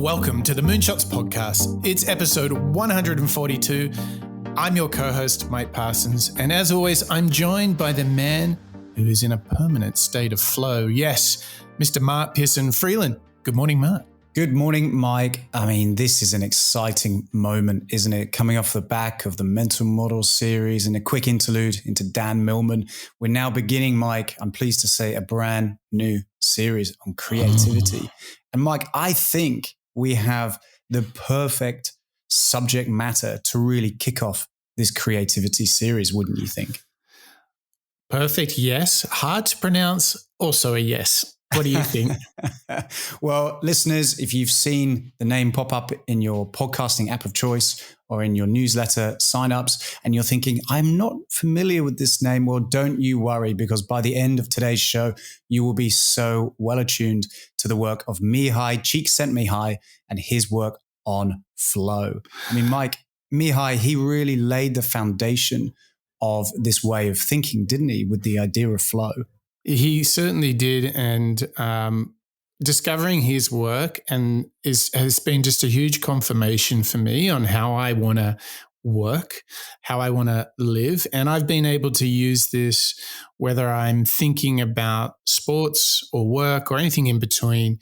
Welcome to the Moonshots Podcast. It's episode 142. I'm your co-host, Mike Parsons, and as always, I'm joined by the man who is in a permanent state of flow. Yes, Mr. Mark Pearson Freeland. Good morning, Mark. Good morning, Mike. I mean, this is an exciting moment, isn't it? Coming off the back of the Mental Model series and a quick interlude into Dan Millman. We're now beginning, Mike, I'm pleased to say, a brand new series on creativity. And Mike, I think we have the perfect subject matter to really kick off this creativity series, wouldn't you think? Perfect, yes. Hard to pronounce, also a yes. What do you think? Well, listeners, if you've seen the name pop up in your podcasting app of choice or in your newsletter signups and you're thinking, I'm not familiar with this name, well, don't you worry, because by the end of today's show, you will be so well attuned to the work of Mihaly Csikszentmihalyi and his work on flow. I mean, Mike, Mihaly, he really laid the foundation of this way of thinking, didn't he, with the idea of flow? He certainly did, and discovering his work has been just a huge confirmation for me on how I want to work, how I want to live, and I've been able to use this whether I'm thinking about sports or work or anything in between.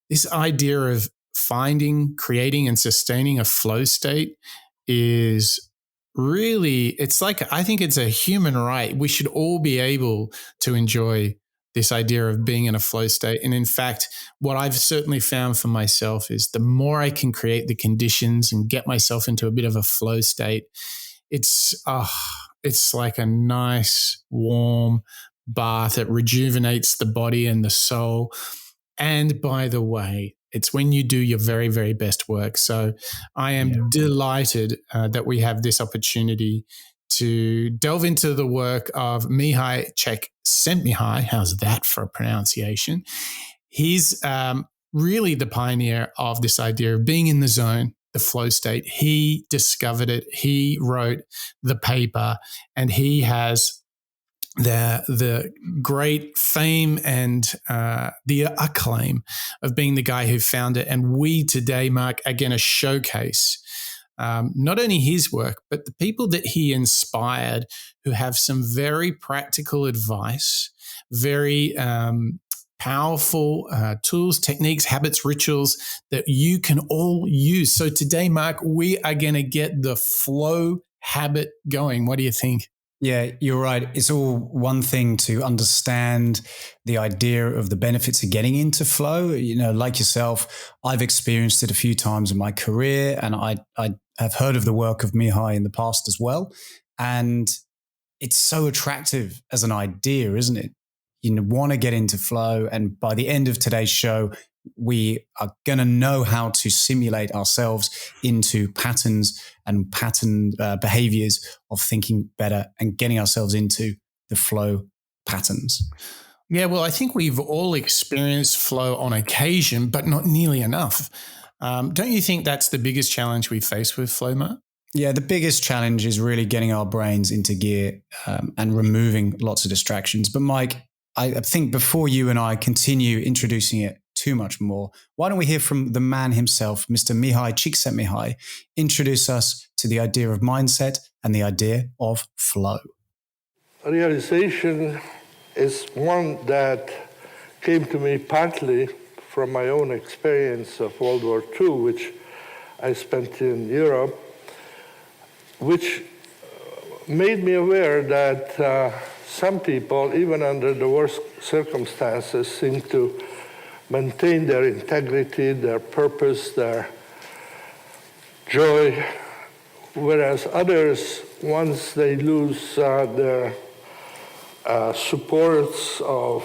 This idea of finding, creating, and sustaining a flow state is really, it's like, I think it's a human right. We should all be able to enjoy this idea of being in a flow state. And in fact, what I've certainly found for myself is the more I can create the conditions and get myself into a bit of a flow state, it's like a nice warm bath. It rejuvenates the body and the soul. And by the way, it's when you do your very, very best work. So I am delighted that we have this opportunity to delve into the work of Mihaly Csikszentmihalyi. How's that for a pronunciation? He's really the pioneer of this idea of being in the zone, the flow state. He discovered it. He wrote the paper, and he has the great fame and the acclaim of being the guy who found it. And we today, Mark, are going to showcase not only his work, but the people that he inspired who have some very practical advice, very powerful tools, techniques, habits, rituals that you can all use. So today, Mark, we are going to get the flow habit going. What do you think? Yeah, you're right. It's all one thing to understand the idea of the benefits of getting into flow. You know, like yourself, I've experienced it a few times in my career, and I have heard of the work of Mihaly in the past as well. And it's so attractive as an idea, isn't it? You want to get into flow. And by the end of today's show, we are going to know how to simulate ourselves into patterns and pattern behaviors of thinking better and getting ourselves into the flow patterns. Yeah, well, I think we've all experienced flow on occasion, but not nearly enough. Don't you think that's the biggest challenge we face with flow, Mark? Yeah, the biggest challenge is really getting our brains into gear and removing lots of distractions. But Mike, I think before you and I continue introducing it too much more, why don't we hear from the man himself, Mr. Mihaly Csikszentmihalyi, introduce us to the idea of mindset and the idea of flow. Realization is one that came to me partly from my own experience of World War II, which I spent in Europe, which made me aware that some people, even under the worst circumstances, seem to maintain their integrity, their purpose, their joy, whereas others, once they lose their supports of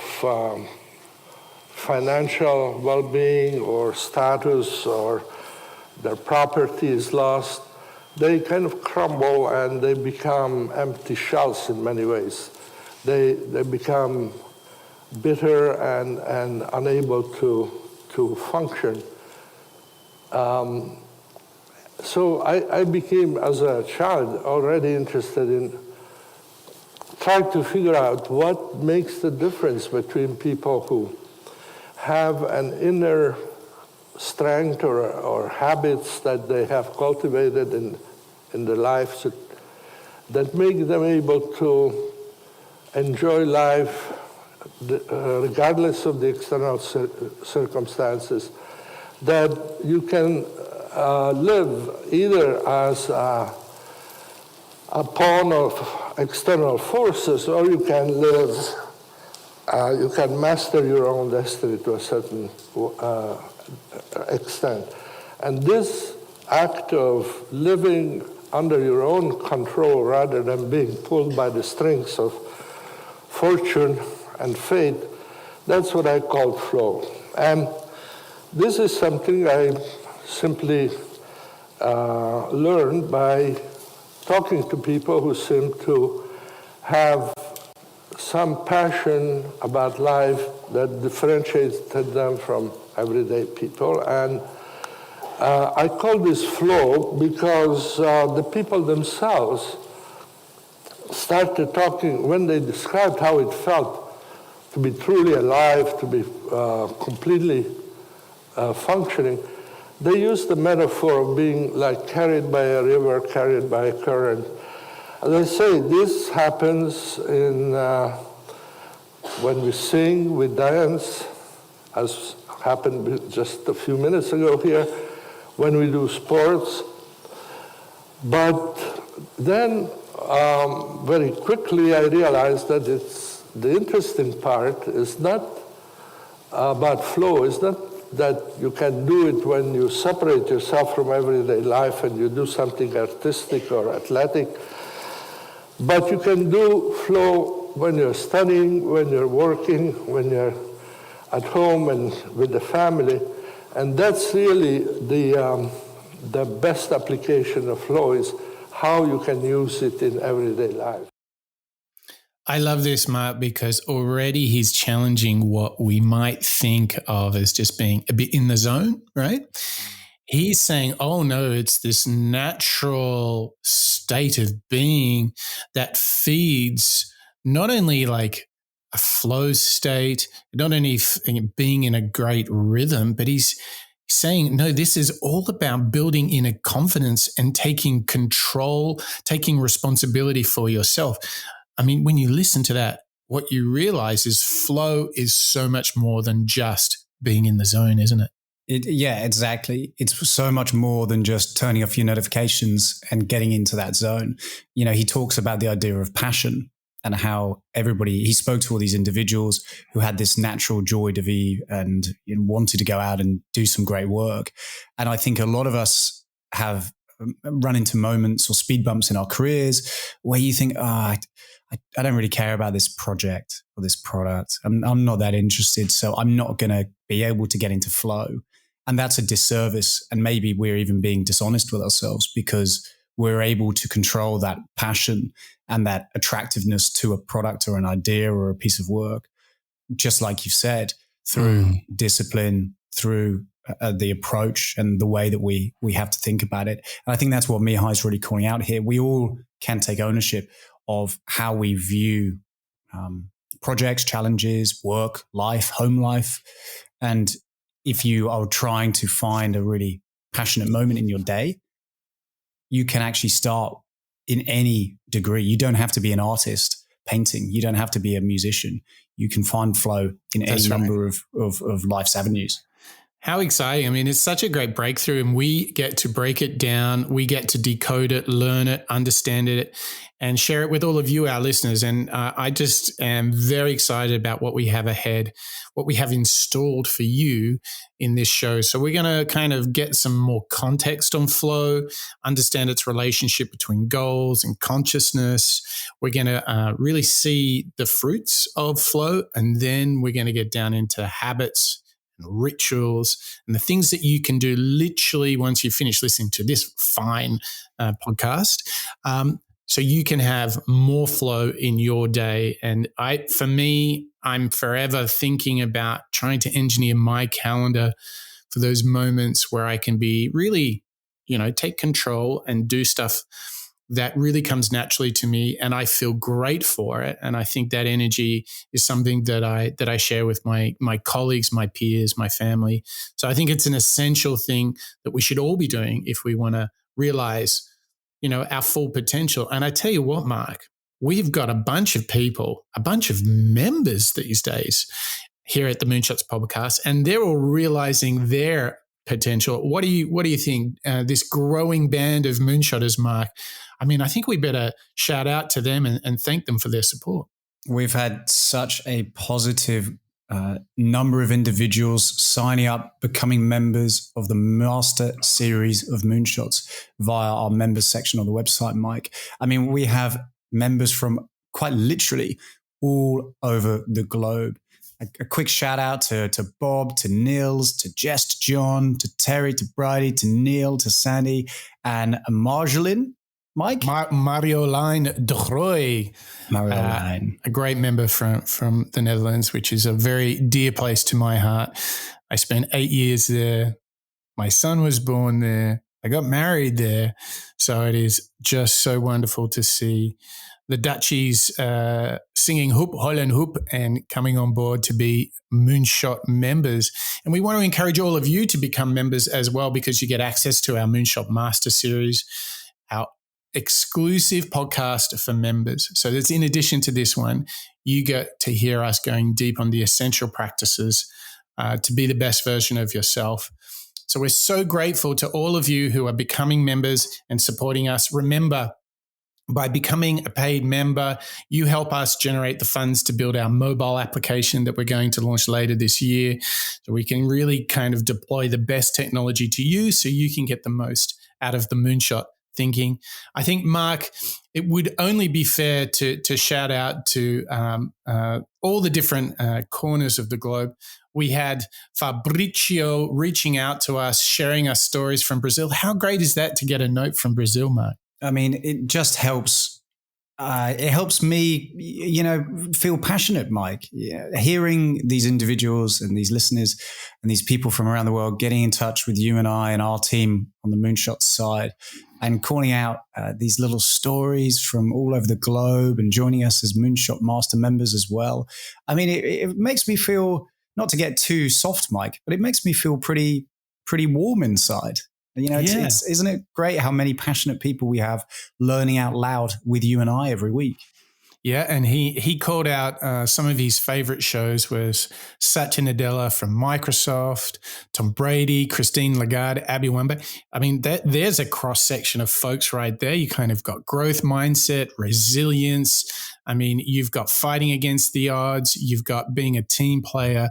financial well-being or status, or their property is lost, they kind of crumble and they become empty shells in many ways. They become bitter and unable to function. So I became, as a child, already interested in trying to figure out what makes the difference between people who have an inner strength or habits that they have cultivated in their lives that make them able to enjoy life regardless of the external circumstances, that you can live either as a pawn of external forces, or you can live, you can master your own destiny to a certain extent. And this act of living under your own control rather than being pulled by the strings of fortune and fate, that's what I call flow. And this is something I simply learned by talking to people who seem to have some passion about life that differentiated them from everyday people. And I call this flow because the people themselves started talking, when they described how it felt to be truly alive, to be completely functioning, they used the metaphor of being like carried by a river, carried by a current. As I say, this happens when we sing, we dance, as happened just a few minutes ago here, when we do sports. But then very quickly I realized that the interesting part is not about flow. It's not that you can do it when you separate yourself from everyday life and you do something artistic or athletic, but you can do flow when you're studying, when you're working, when you're at home and with the family. And that's really the best application of flow, is how you can use it in everyday life. I love this, Mark, because already he's challenging what we might think of as just being a bit in the zone, right? He's saying, oh no, it's this natural state of being that feeds not only like a flow state, not only being in a great rhythm, but he's saying, no, this is all about building inner confidence and taking control, taking responsibility for yourself. I mean, when you listen to that, what you realize is flow is so much more than just being in the zone, isn't it? Yeah, exactly. It's so much more than just turning off your notifications and getting into that zone. You know, he talks about the idea of passion and how he spoke to all these individuals who had this natural joy de vivre and wanted to go out and do some great work. And I think a lot of us have run into moments or speed bumps in our careers where you think, I don't really care about this project or this product. I'm not that interested, so I'm not going to be able to get into flow. And that's a disservice. And maybe we're even being dishonest with ourselves because we're able to control that passion and that attractiveness to a product or an idea or a piece of work, just like you've said, through discipline, through the approach and the way that we have to think about it. And I think that's what Mihaly is really calling out here. We all can take ownership of how we view projects, challenges, work, life, home life. And if you are trying to find a really passionate moment in your day, you can actually start in any degree. You don't have to be an artist painting. You don't have to be a musician. You can find flow in any number of life's avenues. How exciting. I mean, it's such a great breakthrough, and we get to break it down. We get to decode it, learn it, understand it, and share it with all of you, our listeners. And I just am very excited about what we have ahead, what we have installed for you in this show. So we're going to kind of get some more context on flow, understand its relationship between goals and consciousness. We're going to really see the fruits of flow, and then we're going to get down into habits, rituals, and the things that you can do literally once you finish listening to this fine podcast, so you can have more flow in your day. And for me, I'm forever thinking about trying to engineer my calendar for those moments where I can be really, take control and do stuff that really comes naturally to me, and I feel great for it. And I think that energy is something that I share with my colleagues, my peers, my family. So I think it's an essential thing that we should all be doing if we want to realize, our full potential. And I tell you what, Mark, we've got a bunch of people, a bunch of members these days here at the Moonshots podcast, and they're all realizing their potential. What do you think? This growing band of moonshotters, Mark. I mean, I think we better shout out to them and thank them for their support. We've had such a positive number of individuals signing up, becoming members of the Master Series of Moonshots via our members section on the website, Mike. I mean, we have members from quite literally all over the globe. A quick shout out to Bob, to Nils, to Jess, to John, to Terry, to Bridie, to Neil, to Sandy, and Marjolin. Mike? Marjolein de Groy. Marjolein. A great member from the Netherlands, which is a very dear place to my heart. I spent 8 years there. My son was born there. I got married there. So it is just so wonderful to see the Dutchies singing Hoop, Holland Hoop, and coming on board to be Moonshot members. And we want to encourage all of you to become members as well, because you get access to our Moonshot Master Series, our exclusive podcast for members. So that's in addition to this one, you get to hear us going deep on the essential practices to be the best version of yourself. So we're so grateful to all of you who are becoming members and supporting us. Remember, by becoming a paid member, you help us generate the funds to build our mobile application that we're going to launch later this year. So we can really kind of deploy the best technology to you so you can get the most out of the moonshot thinking. I think, Mark, it would only be fair to shout out to all the different corners of the globe. We had Fabrizio reaching out to us, sharing us stories from Brazil. How great is that to get a note from Brazil, Mark? I mean, it just helps. It helps me, feel passionate, Mike. Yeah. Hearing these individuals and these listeners and these people from around the world getting in touch with you and I and our team on the Moonshot side and calling out these little stories from all over the globe and joining us as Moonshot Master members as well. I mean, it makes me feel, not to get too soft, Mike, but it makes me feel pretty warm inside. It's, isn't it great how many passionate people we have learning out loud with you and I every week? Yeah, and he called out some of his favorite shows was Satya Nadella from Microsoft, Tom Brady, Christine Lagarde, Abby Wambach. I mean, there's a cross-section of folks right there. You kind of got growth mindset, resilience. I mean, you've got fighting against the odds. You've got being a team player.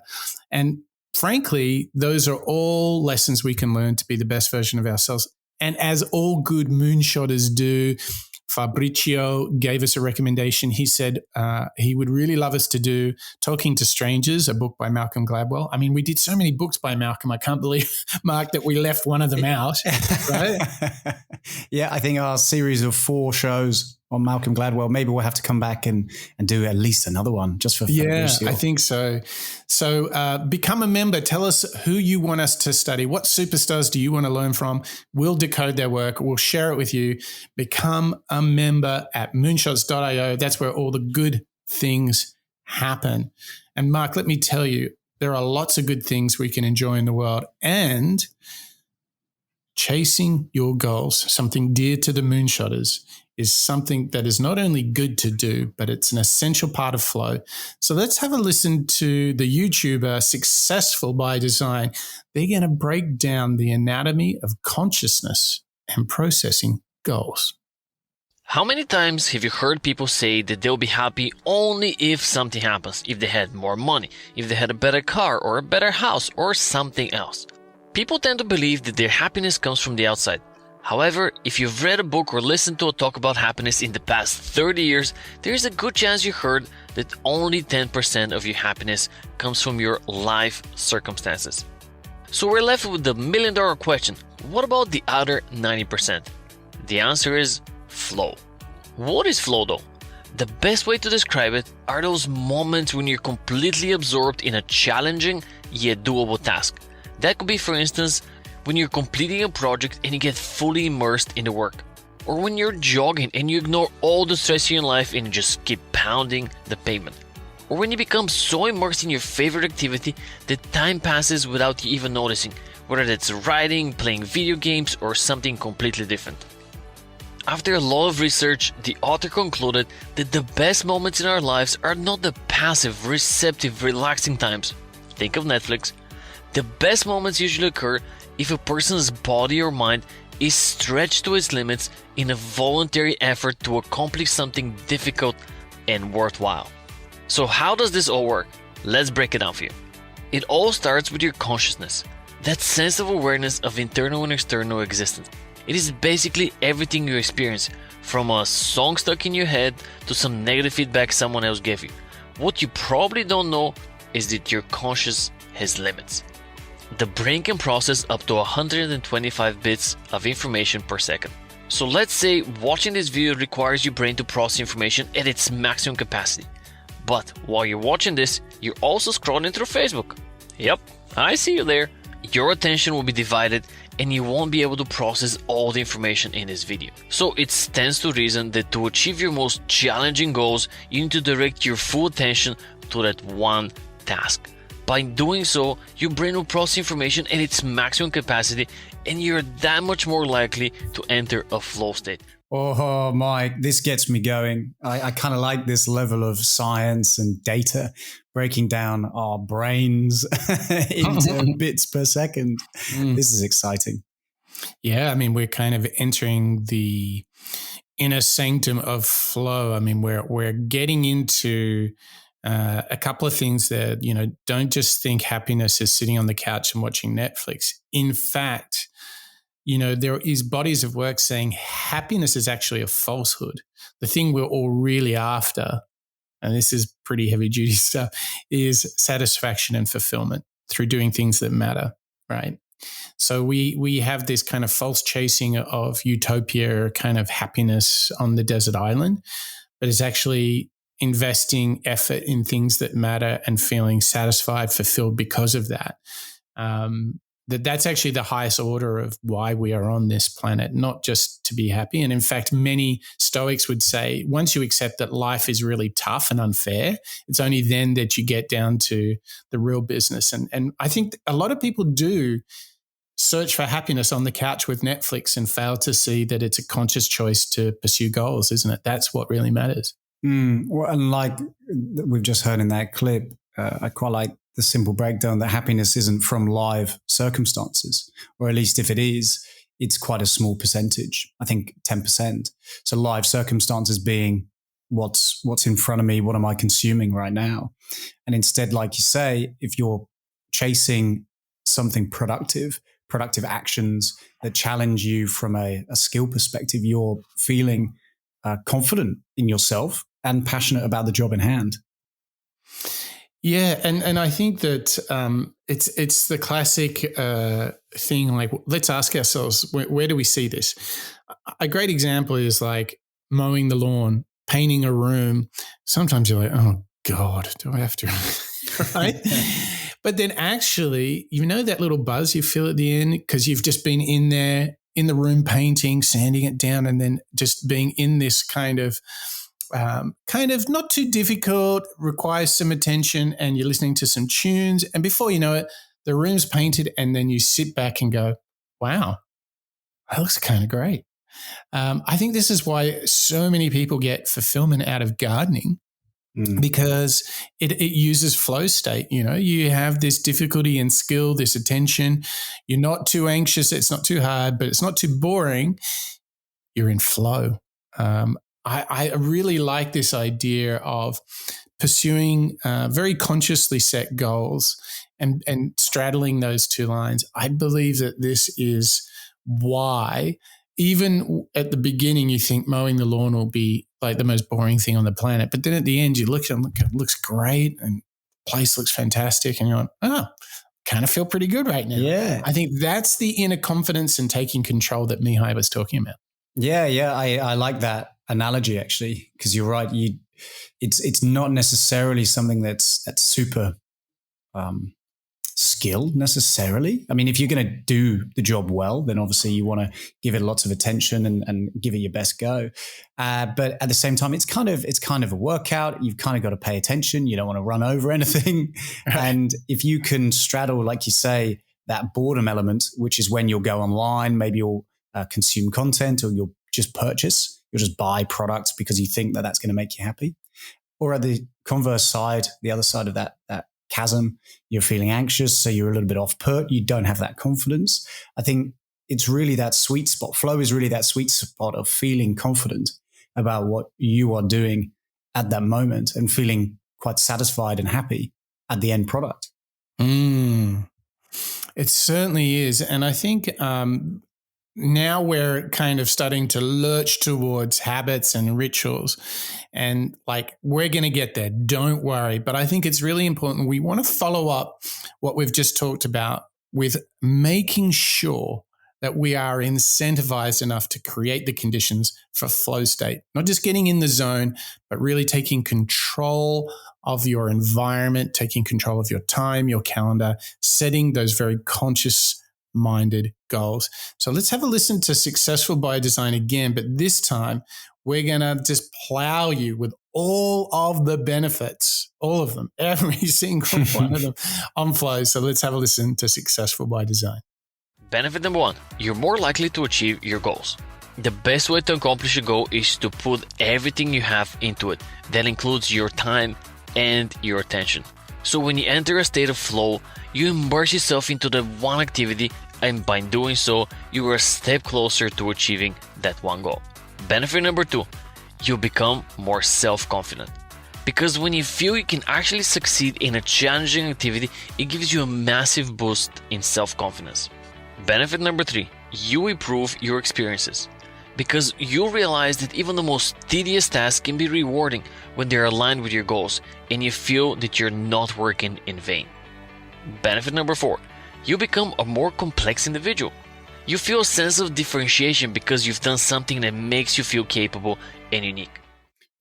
And frankly, those are all lessons we can learn to be the best version of ourselves. And as all good moonshotters do, Fabrizio gave us a recommendation. He said he would really love us to do Talking to Strangers, a book by Malcolm Gladwell. I mean, we did so many books by Malcolm. I can't believe, Mark, that we left one of them out. Right? Yeah, I think our series of 4 shows on Malcolm Gladwell, maybe we'll have to come back and do at least another one just for Fabrizio. Yeah, I think so. So become a member. Tell us who you want us to study. What superstars do you want to learn from? We'll decode their work. We'll share it with you. Become a member at moonshots.io. That's where all the good things happen. And Mark, let me tell you, there are lots of good things we can enjoy in the world. And chasing your goals, something dear to the moonshotters, is something that is not only good to do, but it's an essential part of flow. So let's have a listen to the YouTuber Successful by Design. They're going to break down the anatomy of consciousness and processing goals. How many times have you heard people say that they'll be happy only if something happens, if they had more money, if they had a better car or a better house or something else? People tend to believe that their happiness comes from the outside. However, if you've read a book or listened to a talk about happiness in the past 30 years, there's a good chance you heard that only 10% of your happiness comes from your life circumstances. So we're left with the million-dollar question, what about the other 90%? The answer is flow. What is flow though? The best way to describe it are those moments when you're completely absorbed in a challenging yet doable task. That could be, for instance, when you're completing a project and you get fully immersed in the work. or when you're jogging and you ignore all the stress in your life and you just keep pounding the pavement, or when you become so immersed in your favorite activity that time passes without you even noticing, whether that's writing, playing video games, or something completely different. After a lot of research, the author concluded that the best moments in our lives are not the passive, receptive, relaxing times. Think of Netflix. The best moments usually occur if a person's body or mind is stretched to its limits in a voluntary effort to accomplish something difficult and worthwhile. So how does this all work? Let's break it down for you. It all starts with your consciousness, that sense of awareness of internal and external existence. It is basically everything you experience, from a song stuck in your head to some negative feedback someone else gave you. What you probably don't know is that your conscious has limits. The brain can process up to 125 bits of information per second. So let's say watching this video requires your brain to process information at its maximum capacity. But while you're watching this, you're also scrolling through Facebook. Yep, I see you there. Your attention will be divided and you won't be able to process all the information in this video. So it stands to reason that to achieve your most challenging goals, you need to direct your full attention to that one task. By doing so, your brain will process information at its maximum capacity and you're that much more likely to enter a flow state. Oh, Mike, this gets me going. I kind of like this level of science and data breaking down our brains into bits per second. This is exciting. Yeah, I mean, we're kind of entering the inner sanctum of flow. I mean, we're getting into a couple of things that, don't just think happiness is sitting on the couch and watching Netflix. In fact, there is bodies of work saying happiness is actually a falsehood. The thing we're all really after, and this is pretty heavy duty stuff, is satisfaction and fulfillment through doing things that matter, right? So we have this kind of false chasing of utopia, kind of happiness on the desert island, but it's actually investing effort in things that matter and feeling satisfied, fulfilled because of that. That's actually the highest order of why we are on this planet, not just to be happy. And in fact, many Stoics would say, once you accept that life is really tough and unfair, it's only then that you get down to the real business. And I think a lot of people do search for happiness on the couch with Netflix and fail to see that it's a conscious choice to pursue goals, isn't it? That's what really matters. Well, and like we've just heard in that clip, I quite like the simple breakdown that happiness isn't from live circumstances, or at least if it is, it's quite a small percentage. I think 10%. So live circumstances being what's in front of me, what am I consuming right now? And instead, like you say, if you're chasing something productive actions that challenge you from a skill perspective, you're feeling confident in yourself and passionate about the job in hand. Yeah, and I think that it's the classic thing. Like, let's ask ourselves, where do we see this? A great example is like mowing the lawn, painting a room. Sometimes you're like, oh God, do I have to? Right? But then actually, that little buzz you feel at the end because you've just been in there in the room painting, sanding it down, and then just being in this kind of not too difficult, requires some attention, and you're listening to some tunes. And before you know it, the room's painted, and then you sit back and go, wow, that looks kind of great. I think this is why so many people get fulfillment out of gardening, because it uses flow state. You have this difficulty and skill, this attention. You're not too anxious. It's not too hard, but it's not too boring. You're in flow. I really like this idea of pursuing very consciously set goals and straddling those two lines. I believe that this is why, even at the beginning, you think mowing the lawn will be like the most boring thing on the planet. But then at the end, you look and it looks great and the place looks fantastic. And you're like, oh, kind of feel pretty good right now. Yeah. I think that's the inner confidence and taking control that Mihaly was talking about. Yeah. I like that analogy actually, because you're right. It's not necessarily something that's super skill necessarily. I mean, if you're going to do the job well, then obviously you want to give it lots of attention and give it your best go. But at the same time, it's kind of a workout. You've kind of got to pay attention. You don't want to run over anything. And if you can straddle, like you say, that boredom element, which is when you'll go online, maybe you'll consume content, or you'll just purchase, you'll just buy products because you think that that's going to make you happy. Or at the converse side, the other side of that chasm, you're feeling anxious, so you're a little bit off put, you don't have that confidence. I think it's really that sweet spot. Flow is really that sweet spot of feeling confident about what you are doing at that moment and feeling quite satisfied and happy at the end product. It certainly is. And I think now we're kind of starting to lurch towards habits and rituals, and like, we're going to get there. Don't worry. But I think it's really important. We want to follow up what we've just talked about with making sure that we are incentivized enough to create the conditions for flow state, not just getting in the zone, but really taking control of your environment, taking control of your time, your calendar, setting those very conscious-minded goals. So let's have a listen to Successful by Design again, but this time we're going to just plow you with all of the benefits, all of them, every single one of them on flow. So let's have a listen to Successful by Design. Benefit number 1, you're more likely to achieve your goals. The best way to accomplish a goal is to put everything you have into it. That includes your time and your attention. So when you enter a state of flow, you immerse yourself into the one activity, and by doing so, you are a step closer to achieving that one goal. Benefit number 2, you become more self-confident. Because when you feel you can actually succeed in a challenging activity, it gives you a massive boost in self-confidence. Benefit number 3, you improve your experiences. Because you realize that even the most tedious tasks can be rewarding when they're aligned with your goals, and you feel that you're not working in vain. Benefit number 4, you become a more complex individual. You feel a sense of differentiation because you've done something that makes you feel capable and unique.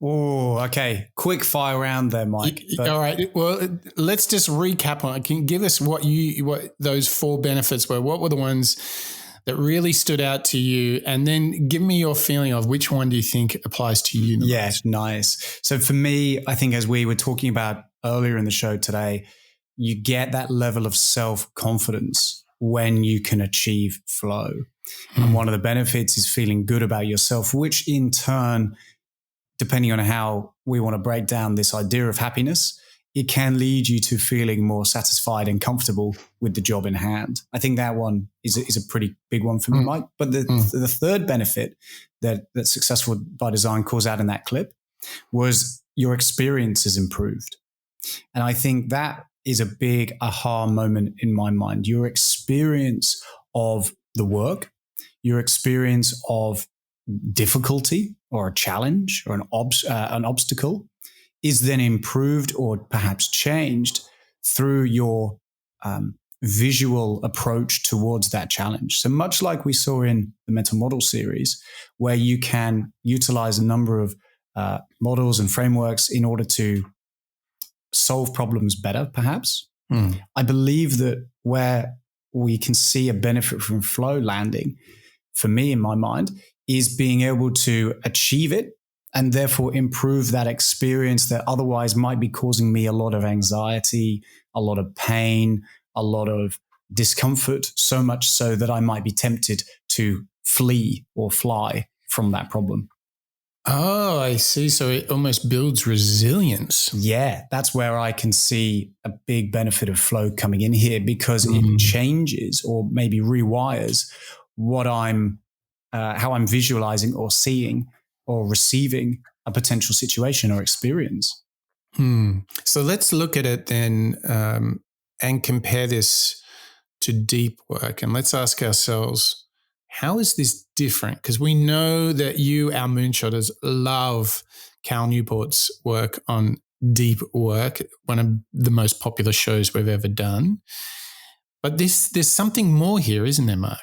Oh, okay. Quick fire round there, Mike. All right. Well, let's just recap on it. Can you give us what those 4 benefits were? What were the ones that really stood out to you? And then give me your feeling of which one do you think applies to you? Yeah, nice. So for me, I think, as we were talking about earlier in the show today, you get that level of self-confidence when you can achieve flow. And one of the benefits is feeling good about yourself, which in turn, depending on how we want to break down this idea of happiness, it can lead you to feeling more satisfied and comfortable with the job in hand. I think that one is a pretty big one for me, Mike. But the third benefit that Successful by Design calls out in that clip was your experience is improved. And I think that is a big aha moment in my mind. Your experience of the work, your experience of difficulty or a challenge or an obstacle is then improved or perhaps changed through your visual approach towards that challenge. So much like we saw in the mental model series, where you can utilize a number of models and frameworks in order to solve problems better, perhaps. I believe that where we can see a benefit from flow landing, for me in my mind, is being able to achieve it and therefore improve that experience that otherwise might be causing me a lot of anxiety, a lot of pain, a lot of discomfort, so much so that I might be tempted to flee or fly from that problem. Oh, I see. So it almost builds resilience. Yeah, that's where I can see a big benefit of flow coming in here, because it changes or maybe rewires what how I'm visualizing or seeing or receiving a potential situation or experience. So let's look at it then and compare this to deep work. And let's ask ourselves, how is this different? Because we know that you, our moonshotters, love Cal Newport's work on deep work, one of the most popular shows we've ever done. But there's something more here, isn't there, Mark?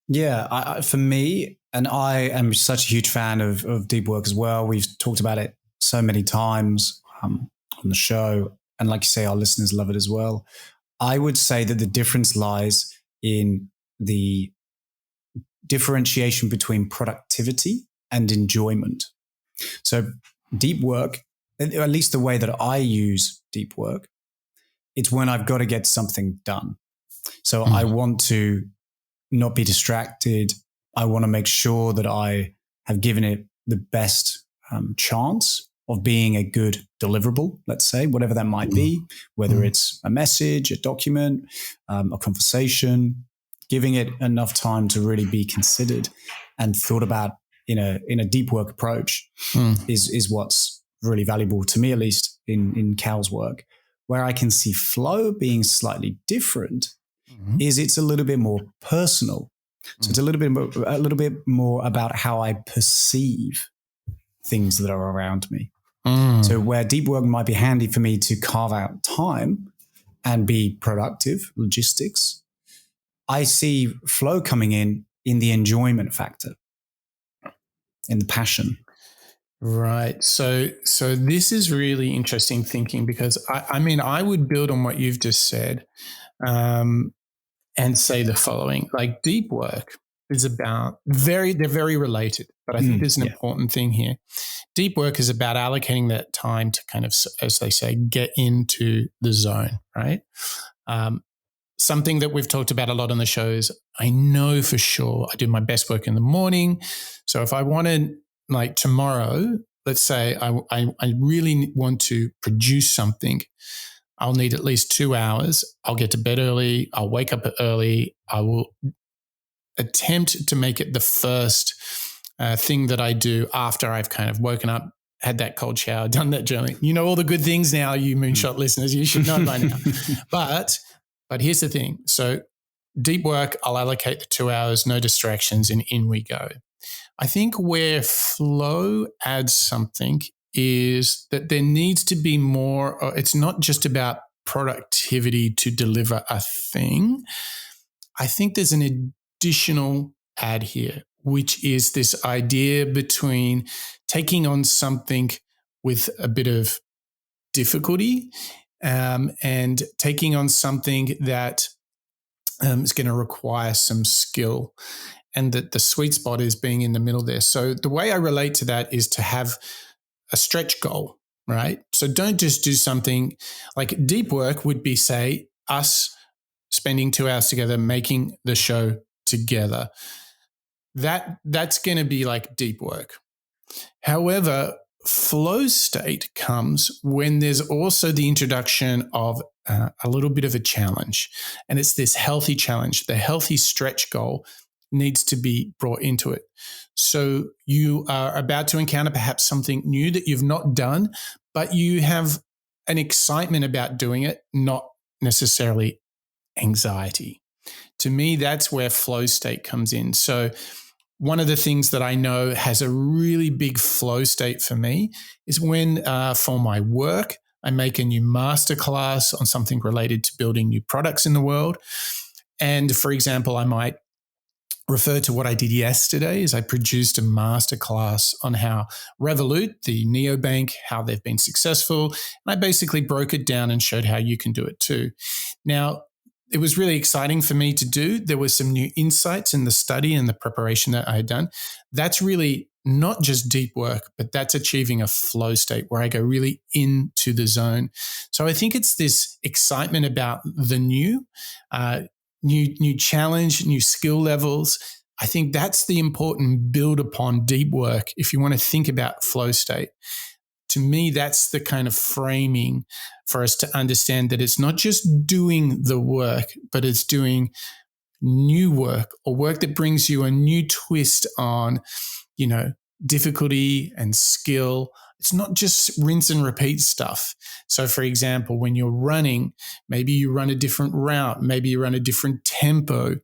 Yeah, for me, and I am such a huge fan of deep work as well. We've talked about it so many times on the show. And like you say, our listeners love it as well. I would say that the difference lies in the differentiation between productivity and enjoyment. So deep work, at least the way that I use deep work, it's when I've got to get something done. So I want to not be distracted. I want to make sure that I have given it the best chance of being a good deliverable, let's say, whatever that might be, whether it's a message, a document, a conversation, giving it enough time to really be considered and thought about in a deep work approach is what's really valuable to me, at least in Cal's work. Where I can see flow being slightly different is it's a little bit more personal. So it's a little bit more about how I perceive things that are around me. So where deep work might be handy for me to carve out time and be productive, logistics, I see flow coming in the enjoyment factor, in the passion. Right. So this is really interesting thinking, because I mean, I would build on what you've just said and say the following. Like, deep work is about they're very related, but I think there's an important thing here. Deep work is about allocating that time to kind of, as they say, get into the zone, right? Something that we've talked about a lot on the show is, I know for sure I do my best work in the morning. So if I wanted, like tomorrow, let's say I really want to produce something, I'll need at least 2 hours. I'll get to bed early. I'll wake up early. I will attempt to make it the first thing that I do after I've kind of woken up, had that cold shower, done that journaling. You know all the good things now, you Moonshot listeners. You should know by now. But here's the thing. So deep work, I'll allocate the 2 hours, no distractions, and in we go. I think where flow adds something is that there needs to be more. It's not just about productivity to deliver a thing. I think there's an additional add here, which is this idea between taking on something with a bit of difficulty and taking on something that is going to require some skill, and that the sweet spot is being in the middle there. So the way I relate to that is to have a stretch goal, right? So don't just do something like deep work would be, say, us spending 2 hours together making the show together. That's going to be like deep work. However, flow state comes when there's also the introduction of a little bit of a challenge. And it's this healthy challenge. The healthy stretch goal needs to be brought into it. So you are about to encounter perhaps something new that you've not done, but you have an excitement about doing it, not necessarily anxiety. To me, that's where flow state comes in. So one of the things that I know has a really big flow state for me is when for my work, I make a new masterclass on something related to building new products in the world. And for example, I might refer to what I did yesterday is I produced a masterclass on how Revolut, the neobank, how they've been successful. And I basically broke it down and showed how you can do it too. Now, it was really exciting for me to do. There were some new insights in the study and the preparation that I had done. That's really not just deep work, but that's achieving a flow state where I go really into the zone. So I think it's this excitement about the new challenge, new skill levels. I think that's the important build upon deep work if you want to think about flow state. To me, that's the kind of framing for us to understand that it's not just doing the work, but it's doing new work or work that brings you a new twist on, difficulty and skill. It's not just rinse and repeat stuff. So for example, when you're running, maybe you run a different route, maybe you run a different tempo.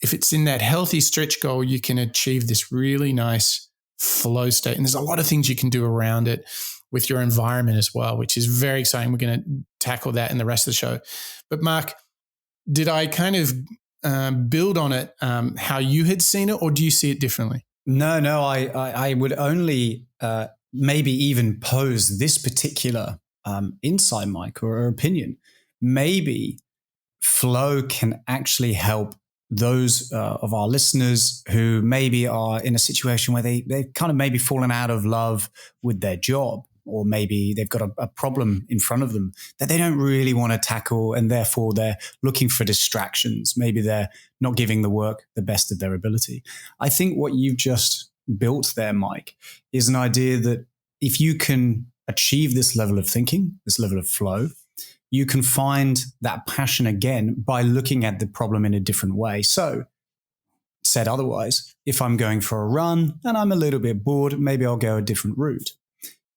If it's in that healthy stretch goal, you can achieve this really nice flow state. And there's a lot of things you can do around it with your environment as well, which is very exciting. We're going to tackle that in the rest of the show. But Mark, did I kind of build on it how you had seen it, or do you see it differently? No, I would only maybe even pose this particular insight, Mike, or opinion, maybe flow can actually help those of our listeners who maybe are in a situation where they've kind of maybe fallen out of love with their job, or maybe they've got a problem in front of them that they don't really want to tackle, and therefore they're looking for distractions. Maybe they're not giving the work the best of their ability. I think what you've just built there, Mike, is an idea that if you can achieve this level of thinking, this level of flow, you can find that passion again by looking at the problem in a different way. So, said otherwise, if I'm going for a run and I'm a little bit bored, maybe I'll go a different route.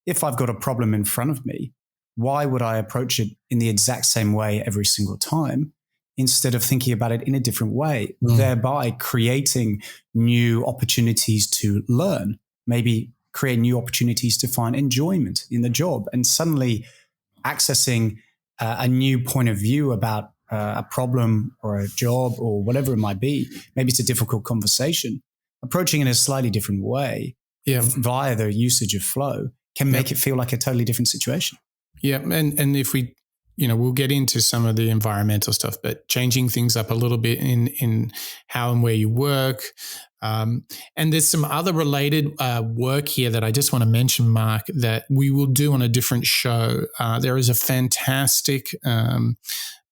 If I've got a problem in front of me, why would I approach it in the exact same way every single time instead of thinking about it in a different way, thereby creating new opportunities to learn, maybe create new opportunities to find enjoyment in the job, and suddenly accessing a new point of view about a problem or a job or whatever it might be. Maybe it's a difficult conversation. Approaching it in a slightly different way via the usage of flow can make it feel like a totally different situation. Yeah. And if we, we'll get into some of the environmental stuff, but changing things up a little bit in how and where you work. And there's some other related work here that I just want to mention, Mark, that we will do on a different show. There is a fantastic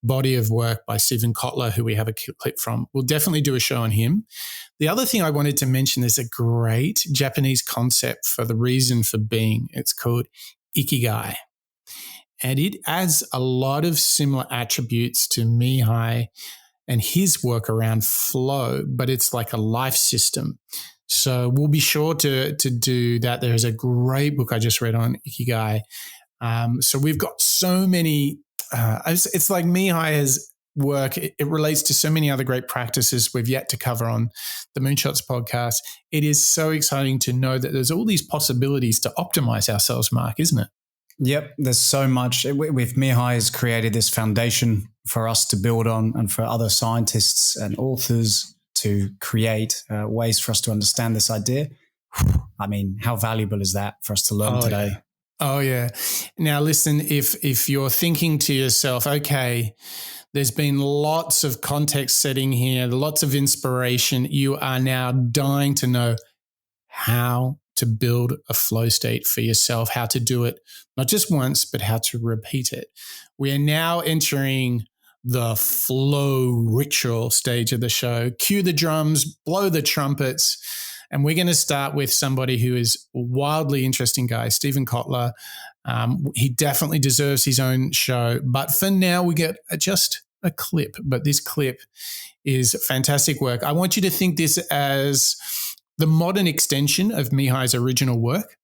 body of work by Stephen Kotler, who we have a clip from. We'll definitely do a show on him. The other thing I wanted to mention is a great Japanese concept for the reason for being. It's called Ikigai. And it adds a lot of similar attributes to Mihaly and his work around flow, but it's like a life system. So we'll be sure to do that. There's a great book I just read on Ikigai. So we've got so many, it's like Mihaly's work. It relates to so many other great practices we've yet to cover on the Moonshots podcast. It is so exciting to know that there's all these possibilities to optimize ourselves, Mark, isn't it? Yep, there's so much. With Mihaly has created this foundation for us to build on, and for other scientists and authors to create ways for us to understand this idea. I mean, how valuable is that for us to learn today? Yeah. Oh, yeah. Now, listen, if you're thinking to yourself, okay, there's been lots of context setting here, lots of inspiration, you are now dying to know how to build a flow state for yourself, how to do it, not just once, but how to repeat it. We are now entering the flow ritual stage of the show. Cue the drums, blow the trumpets, and we're going to start with somebody who is a wildly interesting guy, Stephen Kotler. He definitely deserves his own show, but for now we get just a clip, but this clip is fantastic work. I want you to think this as the modern extension of Mihaly's original work.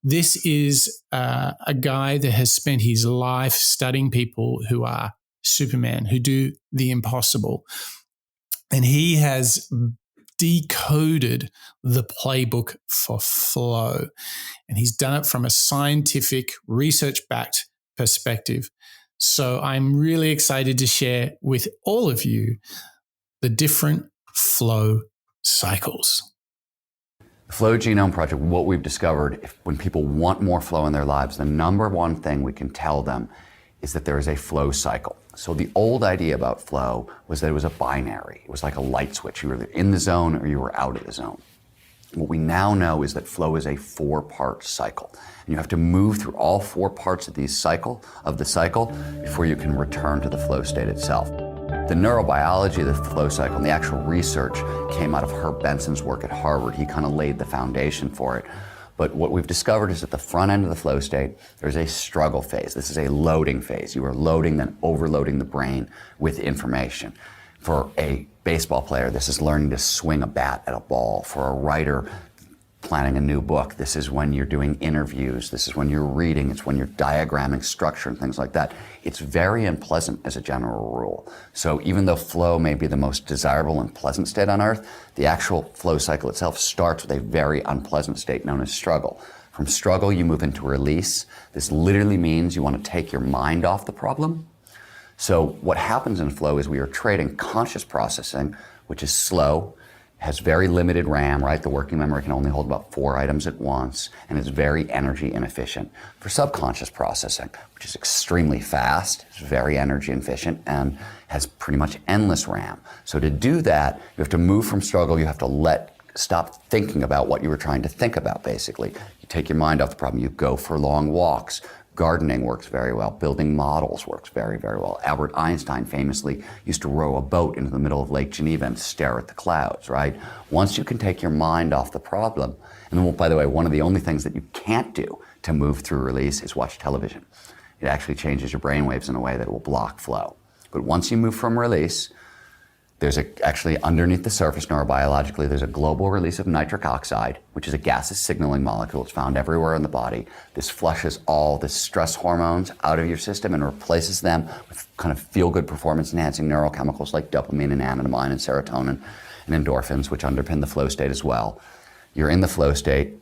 This is a guy that has spent his life studying people who are Superman, who do the impossible. And he has decoded the playbook for flow. And he's done it from a scientific, research-backed perspective. So I'm really excited to share with all of you the different flow cycles. The Flow Genome Project, what we've discovered, when people want more flow in their lives, the number one thing we can tell them is that there is a flow cycle. So the old idea about flow was that it was a binary. It was like a light switch. You were either in the zone or you were out of the zone. What we now know is that flow is a 4-part cycle. And you have to move through all 4 parts of the cycle before you can return to the flow state itself. The neurobiology of the flow cycle and the actual research came out of Herb Benson's work at Harvard. He kind of laid the foundation for it. But what we've discovered is at the front end of the flow state, there's a struggle phase. This is a loading phase. You are loading, then overloading the brain with information. For a baseball player, this is learning to swing a bat at a ball. For a writer, planning a new book, this is when you're doing interviews. This is when you're reading. It's when you're diagramming structure and things like that. It's very unpleasant as a general rule. So even though flow may be the most desirable and pleasant state on earth, the actual flow cycle itself starts with a very unpleasant state known as struggle. From struggle, you move into release. This literally means you want to take your mind off the problem. So what happens in flow is we are trading conscious processing, which is slow, has very limited RAM, right? The working memory can only hold about 4 items at once, and is very energy inefficient. For subconscious processing, which is extremely fast, it's very energy efficient, and has pretty much endless RAM. So to do that, you have to move from struggle, you have to stop thinking about what you were trying to think about, basically. You take your mind off the problem, you go for long walks. Gardening works very well. Building models works very, very well. Albert Einstein famously used to row a boat into the middle of Lake Geneva and stare at the clouds, right? Once you can take your mind off the problem, and then, by the way, one of the only things that you can't do to move through release is watch television. It actually changes your brainwaves in a way that will block flow. But once you move from release, there's actually underneath the surface neurobiologically, there's a global release of nitric oxide, which is a gaseous signaling molecule. It's found everywhere in the body. This flushes all the stress hormones out of your system and replaces them with kind of feel-good performance-enhancing neurochemicals like dopamine and anandamide and serotonin and endorphins, which underpin the flow state as well. You're in the flow state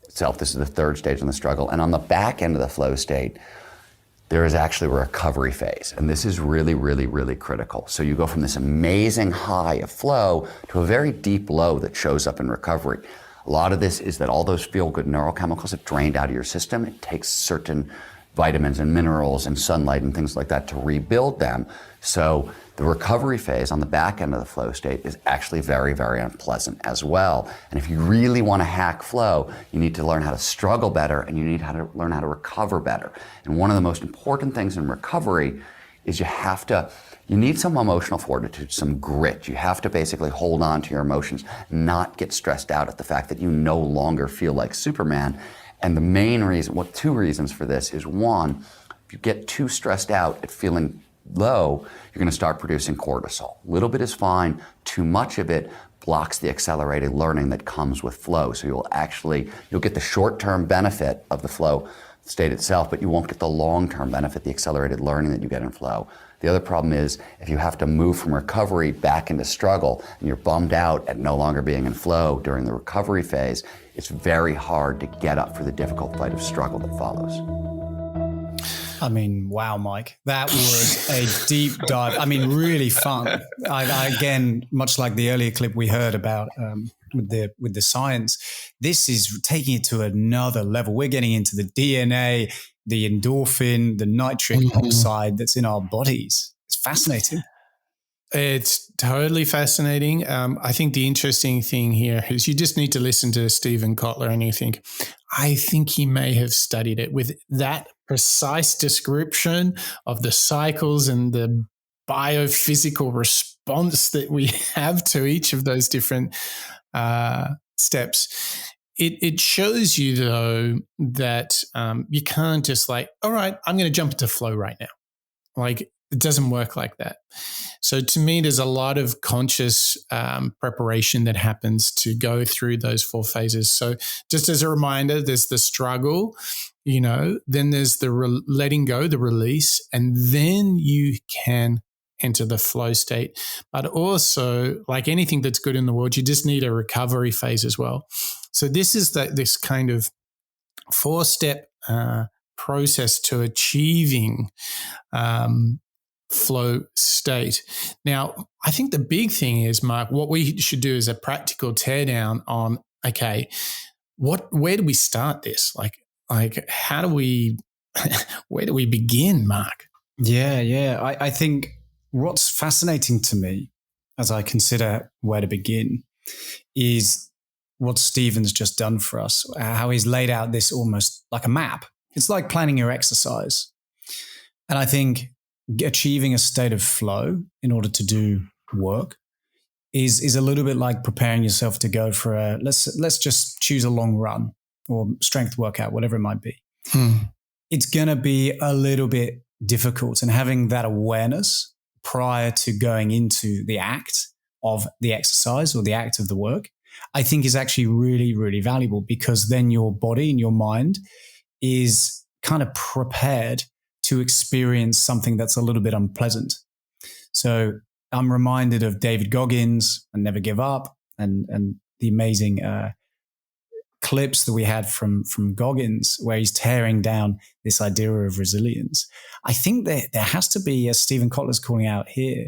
itself. This is the third stage in the struggle. And on the back end of the flow state, there is actually a recovery phase. And this is really, really, really critical. So you go from this amazing high of flow to a very deep low that shows up in recovery. A lot of this is that all those feel-good neurochemicals have drained out of your system. It takes certain vitamins and minerals and sunlight and things like that to rebuild them. So the recovery phase on the back end of the flow state is actually very, very unpleasant as well. And if you really want to hack flow, you need to learn how to struggle better and you need to learn how to recover better. And one of the most important things in recovery is you need some emotional fortitude, some grit. You have to basically hold on to your emotions, not get stressed out at the fact that you no longer feel like Superman. And the main reason, two reasons for this is, one, if you get too stressed out at feeling low, you're going to start producing cortisol. A little bit is fine. Too much of it blocks the accelerated learning that comes with flow. So you'll get the short-term benefit of the flow state itself, but you won't get the long-term benefit, the accelerated learning that you get in flow. The other problem is if you have to move from recovery back into struggle and you're bummed out at no longer being in flow during the recovery phase, it's very hard to get up for the difficult fight of struggle that follows. I mean, wow, Mike, that was a deep dive. I mean, really fun. Again, much like the earlier clip we heard about with the science, this is taking it to another level. We're getting into the DNA, the endorphin, the nitric oxide that's in our bodies. It's fascinating. It's totally fascinating. I think the interesting thing here is you just need to listen to Stephen Kotler and you think, I think he may have studied it with that precise description of the cycles and the biophysical response that we have to each of those different steps. It shows you, though, that you can't just like, all right, I'm going to jump into flow right now. Like, it doesn't work like that. So to me, there's a lot of conscious preparation that happens to go through those 4 phases. So just as a reminder, there's the struggle, then there's the letting go, the release, and then you can enter the flow state. But also, like anything that's good in the world, you just need a recovery phase as well. So this is this kind of 4-step process to achieving flow state. Now, I think the big thing is, Mark, what we should do is a practical teardown on, okay, where do we start this? Like how do we, where do we begin, Mark? Yeah. I think what's fascinating to me as I consider where to begin is what Stephen's just done for us, how he's laid out this almost like a map. It's like planning your exercise. And I think achieving a state of flow in order to do work is a little bit like preparing yourself to go for let's just choose a long run or strength workout, whatever it might be. It's going to be a little bit difficult, and having that awareness prior to going into the act of the exercise or the act of the work, I think is actually really, really valuable, because then your body and your mind is kind of prepared to experience something that's a little bit unpleasant. So I'm reminded of David Goggins and Never Give Up and the amazing clips that we had from Goggins, where he's tearing down this idea of resilience. I think that there has to be, as Stephen Kotler's calling out here,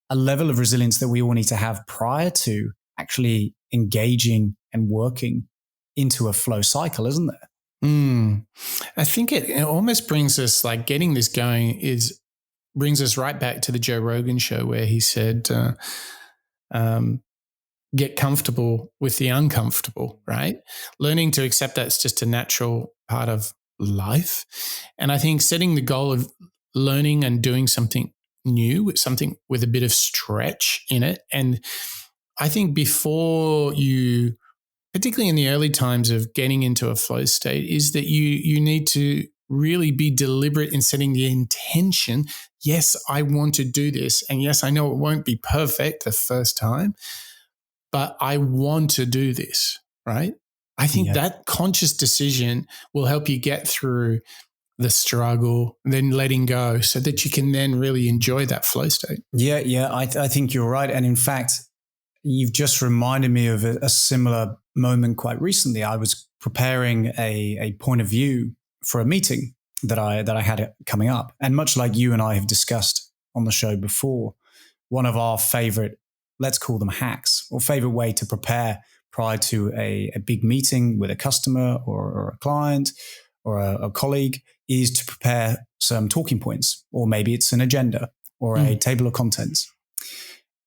a level of resilience that we all need to have prior to actually engaging and working into a flow cycle, isn't there? I think it almost brings us, like, getting this going brings us right back to the Joe Rogan show, where he said, get comfortable with the uncomfortable, right? Learning to accept that's just a natural part of life. And I think setting the goal of learning and doing something new, something with a bit of stretch in it. And I think before you, particularly in the early times of getting into a flow state, is that you need to really be deliberate in setting the intention. Yes, I want to do this. And yes, I know it won't be perfect the first time, but I want to do this, right? I think that conscious decision will help you get through the struggle, then letting go, so that you can then really enjoy that flow state. Yeah. I think you're right. And in fact, you've just reminded me of a similar moment quite recently. I was preparing a point of view for a meeting that I had coming up. And much like you and I have discussed on the show before, one of our favorite, let's call them hacks, or favorite way to prepare prior to a big meeting with a customer or a client or a colleague is to prepare some talking points, or maybe it's an agenda or a table of contents.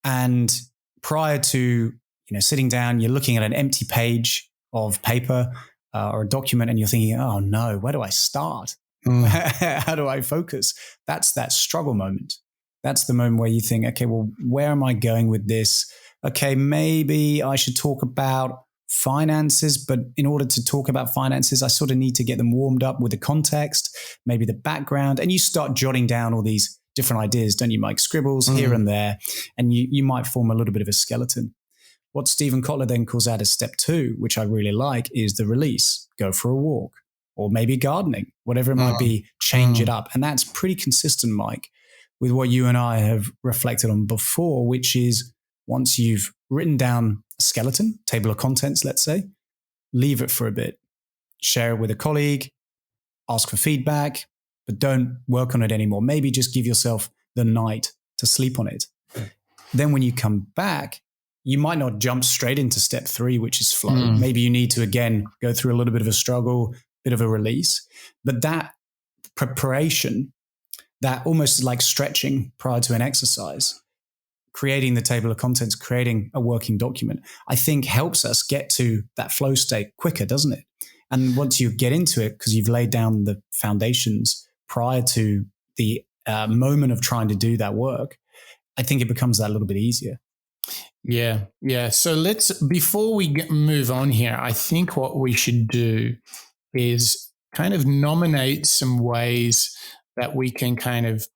And prior to sitting down, you're looking at an empty page of paper or a document, and you're thinking, oh no, where do I start? How do I focus? That's that struggle moment. That's the moment where you think, okay, well, where am I going with this? Okay, maybe I should talk about finances, but in order to talk about finances, I sort of need to get them warmed up with the context, maybe the background, and you start jotting down all these different ideas, don't you, Mike? Scribbles here and there, and you might form a little bit of a skeleton. What Stephen Kotler then calls out as step 2, which I really like, is the release. Go for a walk, or maybe gardening, whatever it might be, change it up. And that's pretty consistent, Mike, with what you and I have reflected on before, which is once you've written down a skeleton, table of contents, let's say, leave it for a bit, share it with a colleague, ask for feedback, but don't work on it anymore. Maybe just give yourself the night to sleep on it. Then when you come back, you might not jump straight into step 3, which is flow. Maybe you need to, again, go through a little bit of a struggle, bit of a release. But that preparation, that almost like stretching prior to an exercise, creating the table of contents, creating a working document, I think helps us get to that flow state quicker, doesn't it? And once you get into it, because you've laid down the foundations prior to the moment of trying to do that work, I think it becomes that little bit easier. Yeah. So before we move on here, I think what we should do is kind of nominate some ways that we can kind of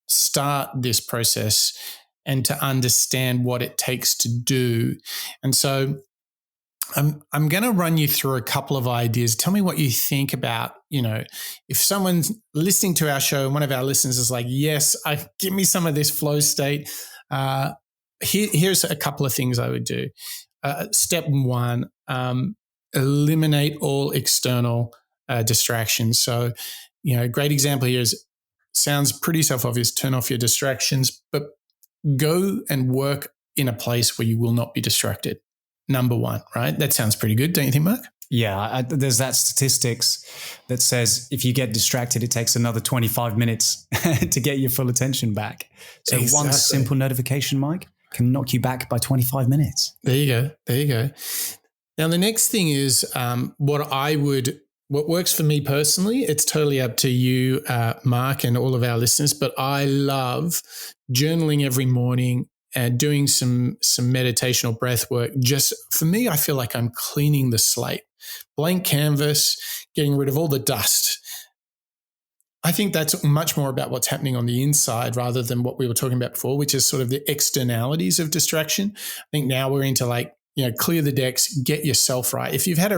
start this process and to understand what it takes to do. And so I'm going to run you through a couple of ideas. Tell me what you think about, if someone's listening to our show and one of our listeners is like, yes, give me some of this flow state. Here's a couple of things I would do. Step 1, eliminate all external distractions. So, a great example here sounds pretty self-obvious, turn off your distractions, but go and work in a place where you will not be distracted. Number 1, right? That sounds pretty good, don't you think, Mark? Yeah, there's that statistics that says if you get distracted, it takes another 25 minutes to get your full attention back. So one simple notification, Mike, can knock you back by 25 minutes. There you go. Now, the next thing is what works for me personally. It's totally up to you, Mark, and all of our listeners, but I love journaling every morning and doing some meditation or breath work. Just for me, I feel like I'm cleaning the slate, blank canvas, getting rid of all the dust. I think that's much more about what's happening on the inside rather than what we were talking about before, which is sort of the externalities of distraction. I think now we're into clear the decks, get yourself right. If you've had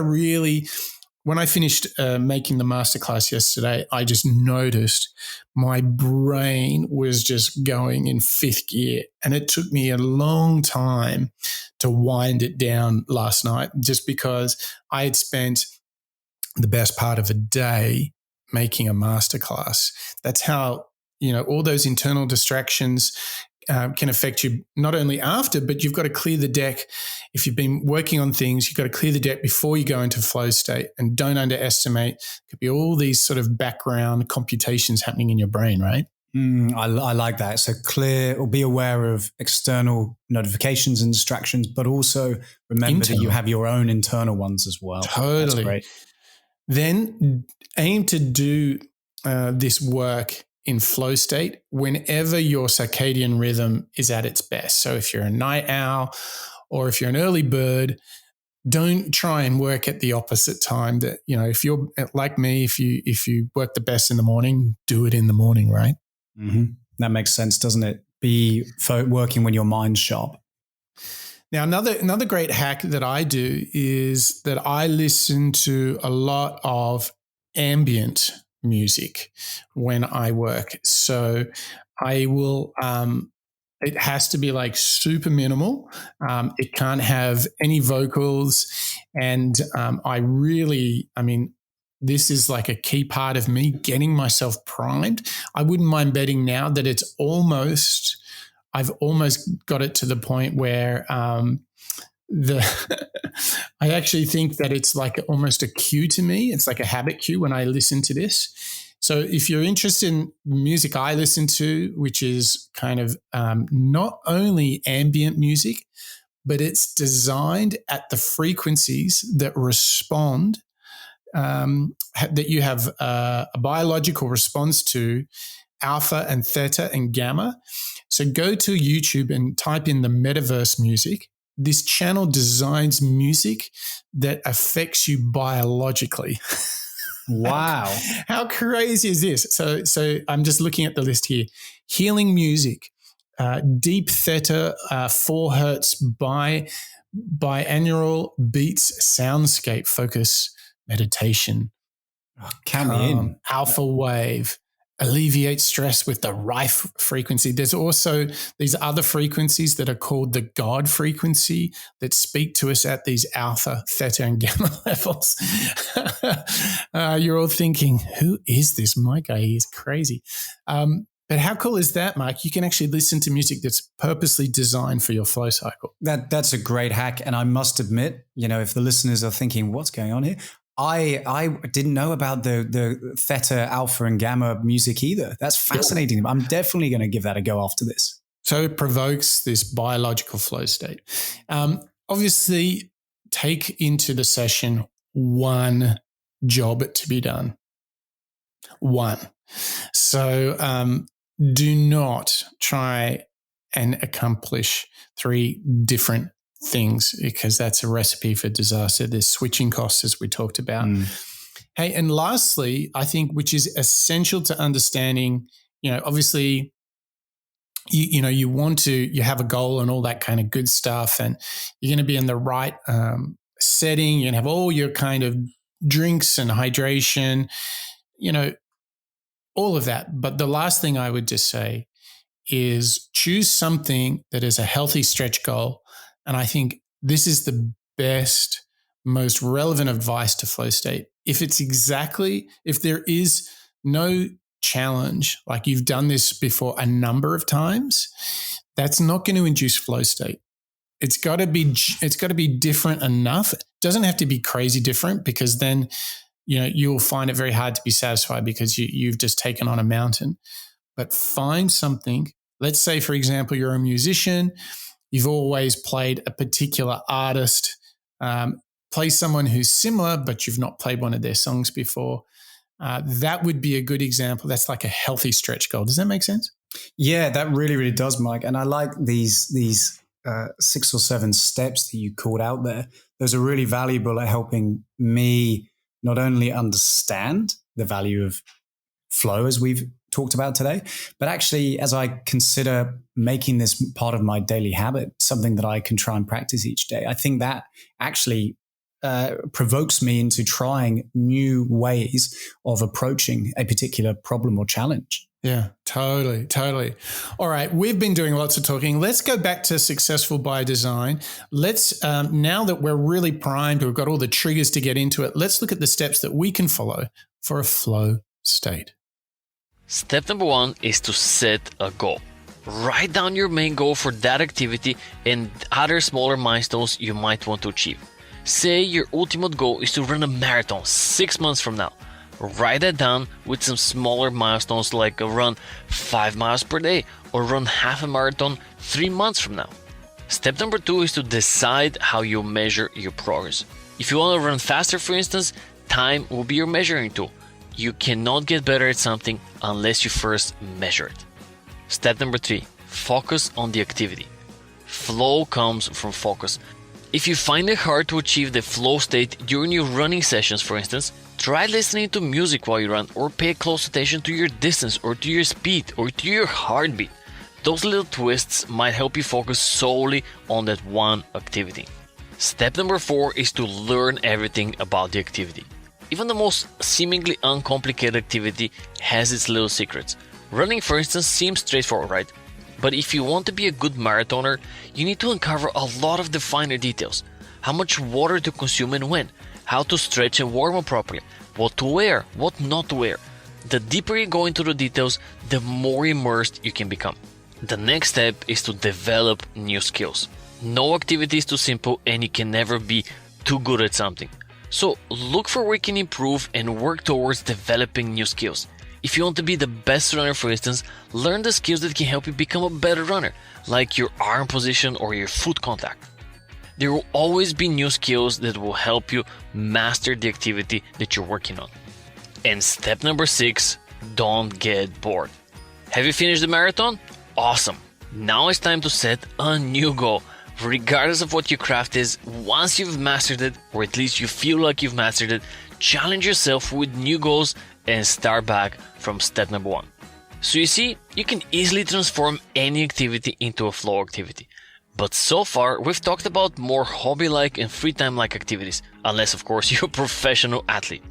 when I finished making the masterclass yesterday, I just noticed my brain was just going in 5th gear. And it took me a long time to wind it down last night, just because I had spent the best part of a day making a masterclass. That's how, all those internal distractions can affect you not only after, but you've got to clear the deck. If you've been working on things, you've got to clear the deck before you go into flow state, and don't underestimate. It could be all these sort of background computations happening in your brain, right? I like that. So clear, or be aware of external notifications and distractions, but also remember that you have your own internal ones as well. Totally. That's great. Then aim to do this work in flow state whenever your circadian rhythm is at its best. So if you're a night owl or if you're an early bird, don't try and work at the opposite time. That, if you're like me, if you work the best in the morning, do it in the morning, right? Mm-hmm. That makes sense, doesn't it? Be working when your mind's sharp. Now, another great hack that I do is that I listen to a lot of ambient music when I work. So I will, it has to be like super minimal. It can't have any vocals. And this is like a key part of me getting myself primed. I wouldn't mind betting now that I've almost got it to the point where I actually think that it's like almost a cue to me. It's like a habit cue when I listen to this. So if you're interested in music I listen to, which is kind of not only ambient music, but it's designed at the frequencies that respond, that you have a biological response to alpha and theta and gamma. So go to YouTube and type in the metaverse music. This channel designs music that affects you biologically. Wow. How crazy is this? So I'm just looking at the list here. Healing music, deep theta, 4 hertz binaural beats, soundscape, focus, meditation. Count me in. Alpha wave. Alleviate stress with the rife frequency. There's also these other frequencies that are called the God frequency that speak to us at these alpha, theta, and gamma levels. You're all thinking, who is this Mike guy? He's crazy. But how cool is that, Mike? You can actually listen to music that's purposely designed for your flow cycle. That's a great hack. And I must admit, if the listeners are thinking, what's going on here? I didn't know about the theta, alpha, and gamma music either. That's fascinating. I'm definitely going to give that a go after this. So it provokes this biological flow state. Obviously, take into the session one job to be done. One. So do not try and accomplish 3 different things, because that's a recipe for disaster. There's switching costs, as we talked about. Hey, and lastly, I think, which is essential to understanding, obviously, you have a goal and all that kind of good stuff, and you're going to be in the right setting. You're going to have all your kind of drinks and hydration, all of that. But the last thing I would just say is choose something that is a healthy stretch goal. And I think this is the best, most relevant advice to flow state. If there is no challenge, like you've done this before a number of times, that's not going to induce flow state. It's got to be different enough. It doesn't have to be crazy different, because then, you'll find it very hard to be satisfied because you've just taken on a mountain. But find something. Let's say, for example, you're a musician. You've always played a particular artist. Play someone who's similar, but you've not played one of their songs before. That would be a good example. That's like a healthy stretch goal. Does that make sense? Yeah, that really, really does, Mike. And I like these 6 or 7 steps that you called out there. Those are really valuable at helping me not only understand the value of flow, as we've talked about today, but actually, as I consider making this part of my daily habit, something that I can try and practice each day, I think that actually provokes me into trying new ways of approaching a particular problem or challenge. Yeah, totally. All right, we've been doing lots of talking. Let's go back to successful by design. Let's, now that we're really primed, we've got all the triggers to get into it, let's look at the steps that we can follow for a flow state. Step number 1 is to set a goal. Write down your main goal for that activity and other smaller milestones you might want to achieve. Say your ultimate goal is to run a marathon 6 months from now. Write that down with some smaller milestones like a run 5 miles per day or run half a marathon 3 months from now. Step number 2 is to decide how you measure your progress. If you want to run faster, for instance, time will be your measuring tool. You cannot get better at something unless you first measure it. Step number 3, focus on the activity. Flow comes from focus. If you find it hard to achieve the flow state during your running sessions, for instance, try listening to music while you run, or pay close attention to your distance or to your speed or to your heartbeat. Those little twists might help you focus solely on that one activity. Step number 4 is to learn everything about the activity. Even the most seemingly uncomplicated activity has its little secrets. Running, for instance, seems straightforward, right? But if you want to be a good marathoner, you need to uncover a lot of the finer details. How much water to consume and when, how to stretch and warm up properly, what to wear, what not to wear. The deeper you go into the details, the more immersed you can become. The next step is to develop new skills. No activity is too simple and you can never be too good at something. So look for where you can improve and work towards developing new skills. If you want to be the best runner, for instance, learn the skills that can help you become a better runner, like your arm position or your foot contact. There will always be new skills that will help you master the activity that you're working on. And step number 6, don't get bored. Have you finished the marathon? Awesome! Now it's time to set a new goal. Regardless of what your craft is, once you've mastered it, or at least you feel like you've mastered it, challenge yourself with new goals and start back from step number 1. So you see, you can easily transform any activity into a flow activity. But so far, we've talked about more hobby-like and free time-like activities, unless of course you're a professional athlete.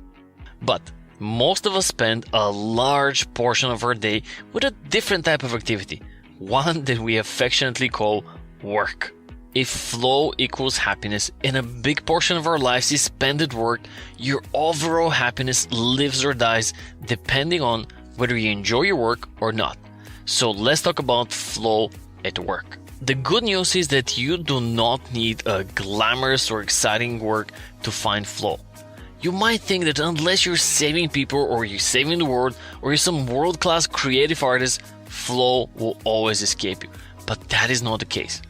But most of us spend a large portion of our day with a different type of activity, one that we affectionately call work. If flow equals happiness and a big portion of our lives is spent at work, your overall happiness lives or dies depending on whether you enjoy your work or not. So let's talk about flow at work. The good news is that you do not need a glamorous or exciting work to find flow. You might think that unless you're saving people or you're saving the world or you're some world-class creative artist, flow will always escape you. But that is not the case.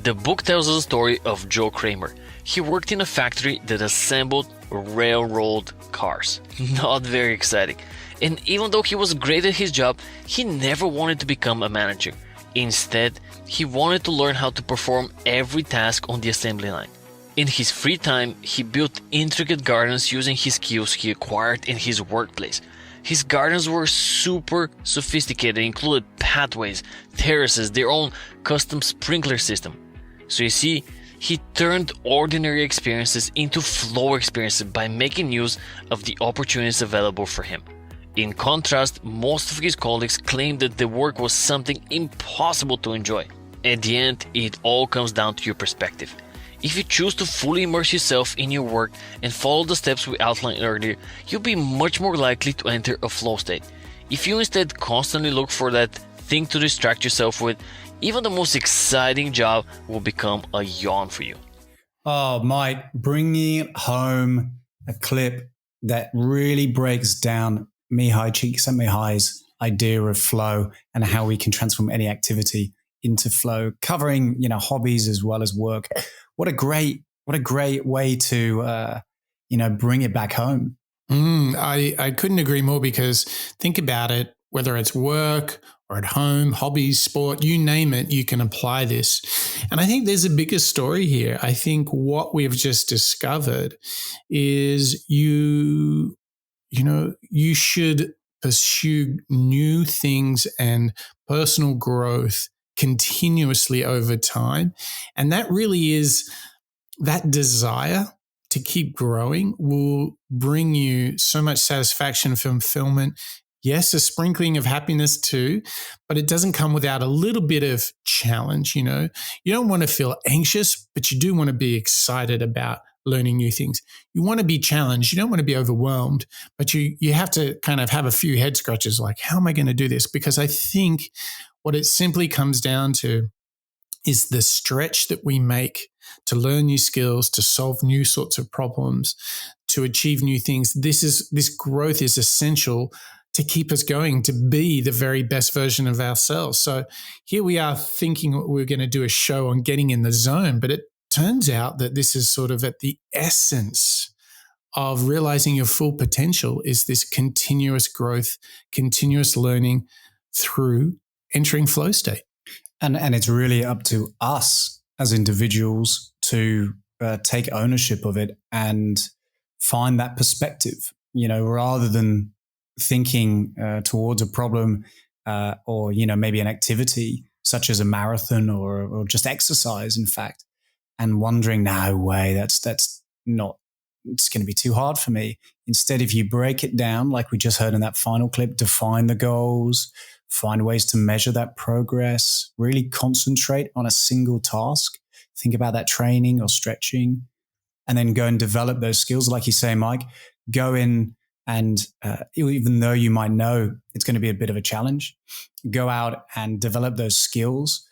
The book tells us a story of Joe Kramer. He worked in a factory that assembled railroad cars. Not very exciting. And even though he was great at his job, he never wanted to become a manager. Instead, he wanted to learn how to perform every task on the assembly line. In his free time, he built intricate gardens using his skills he acquired in his workplace. His gardens were super sophisticated, included pathways, terraces, their own custom sprinkler system. So you see, he turned ordinary experiences into flow experiences by making use of the opportunities available for him. In contrast, most of his colleagues claimed that the work was something impossible to enjoy. At the end, it all comes down to your perspective. If you choose to fully immerse yourself in your work and follow the steps we outlined earlier, you'll be much more likely to enter a flow state. If you instead constantly look for that thing to distract yourself with, even the most exciting job will become a yawn for you. Oh, Mike, bringing home a clip that really breaks down Mihaly Csikszentmihalyi's idea of flow and how we can transform any activity into flow, covering, hobbies as well as work. What a great way to, bring it back home. I couldn't agree more, because think about it, whether it's work or at home, hobbies, sport, you name it, you can apply this. And I think there's a bigger story here. I think what we've just discovered is you should pursue new things and personal growth continuously over time. And that really is, that desire to keep growing will bring you so much satisfaction, fulfillment. Yes, a sprinkling of happiness too, but it doesn't come without a little bit of challenge. You don't want to feel anxious, but you do want to be excited about learning new things. You want to be challenged. You don't want to be overwhelmed, but you have to kind of have a few head scratches like, how am I going to do this? Because I think What it simply comes down to is the stretch that we make to learn new skills, to solve new sorts of problems, to achieve new things. This growth is essential to keep us going, to be the very best version of ourselves. So here we are thinking we're going to do a show on getting in the zone, but it turns out that this is sort of at the essence of realizing your full potential, is this continuous growth, continuous learning through entering flow state. And it's really up to us as individuals to take ownership of it and find that perspective, rather than thinking towards a problem or, maybe an activity such as a marathon or just exercise, in fact, and wondering, no way, that's not, it's going to be too hard for me. Instead, if you break it down, like we just heard in that final clip, define the goals, find ways to measure that progress, really concentrate on a single task, think about that training or stretching, and then go and develop those skills. Like you say, Mike, go in and even though you might know it's going to be a bit of a challenge, go out and develop those skills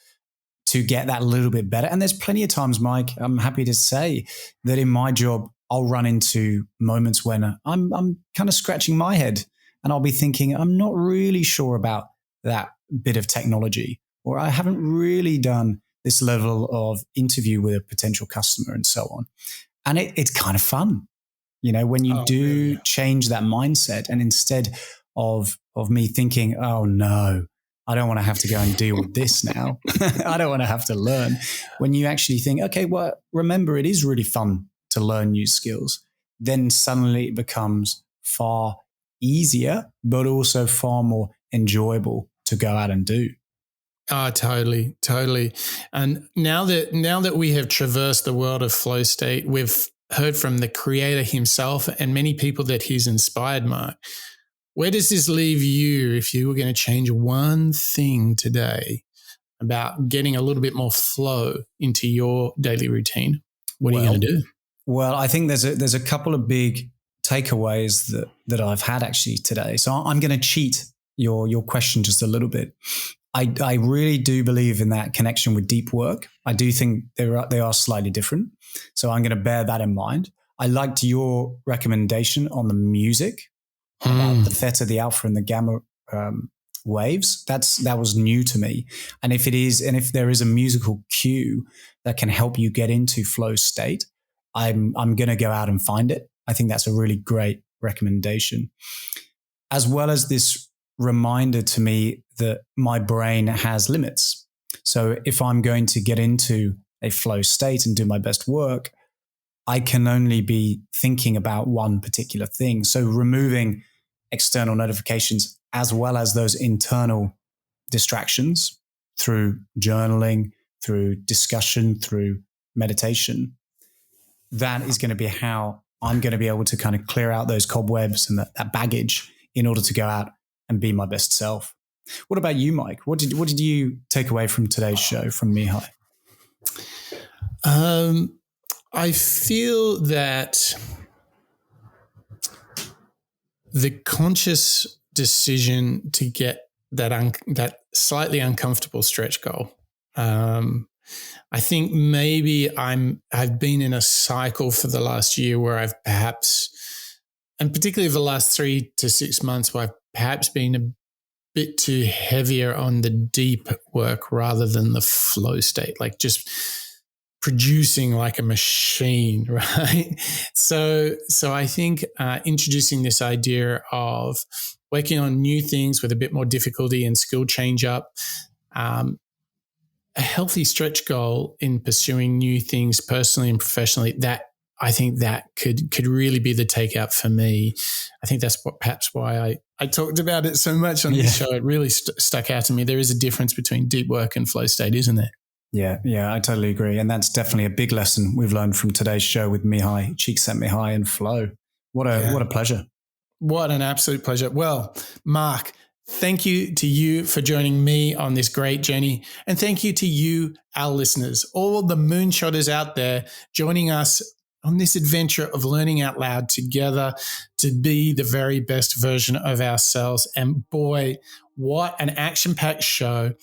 to get that a little bit better. And there's plenty of times, Mike, I'm happy to say that in my job, I'll run into moments when I'm kind of scratching my head and I'll be thinking, I'm not really sure about that bit of technology, or I haven't really done this level of interview with a potential customer and so on. And it's kind of fun, when you really change that mindset, and instead of me thinking, oh no, I don't want to have to go and deal with this now. I don't want to have to learn. When you actually think, okay, well, remember, it is really fun to learn new skills, then suddenly it becomes far easier, but also far more enjoyable to go out and do. Totally. And now that we have traversed the world of flow state, we've heard from the creator himself and many people that he's inspired, Mark. Where does this leave you if you were going to change one thing today about getting a little bit more flow into your daily routine? What are you going to do? Well, I think there's a couple of big takeaways that I've had actually today. So I'm going to cheat your question just a little bit. I really do believe in that connection with deep work. I do think they are slightly different. So I'm going to bear that in mind. I liked your recommendation on the music about the theta, the alpha, and the gamma waves. That was new to me. And if there is a musical cue that can help you get into flow state, I'm going to go out and find it. I think that's a really great recommendation, as well as this reminder to me that my brain has limits. So if I'm going to get into a flow state and do my best work, I can only be thinking about one particular thing. So removing external notifications as well as those internal distractions through journaling, through discussion, through meditation, that is going to be how I'm going to be able to kind of clear out those cobwebs and that baggage in order to go out and be my best self. What about you, Mike? What did you take away from today's show from Mihaly? I feel that the conscious decision to get that slightly uncomfortable stretch goal. I think maybe I've been in a cycle for the last year where I've perhaps, and particularly the last 3 to 6 months, where I've perhaps been a bit too heavier on the deep work rather than the flow state, like just producing like a machine, right? So I think introducing this idea of working on new things with a bit more difficulty and skill change up, a healthy stretch goal in pursuing new things personally and professionally, that I think that could really be the takeout for me. I think that's perhaps why I talked about it so much on this show. It really stuck out to me. There is a difference between deep work and flow state, isn't there? Yeah, I totally agree. And that's definitely a big lesson we've learned from today's show with Mihaly Csikszentmihalyi and flow. What a pleasure. What an absolute pleasure. Well, Mark, thank you to you for joining me on this great journey. And thank you to you, our listeners, all the moonshotters out there joining us on this adventure of learning out loud together to be the very best version of ourselves. And boy, what an action-packed show.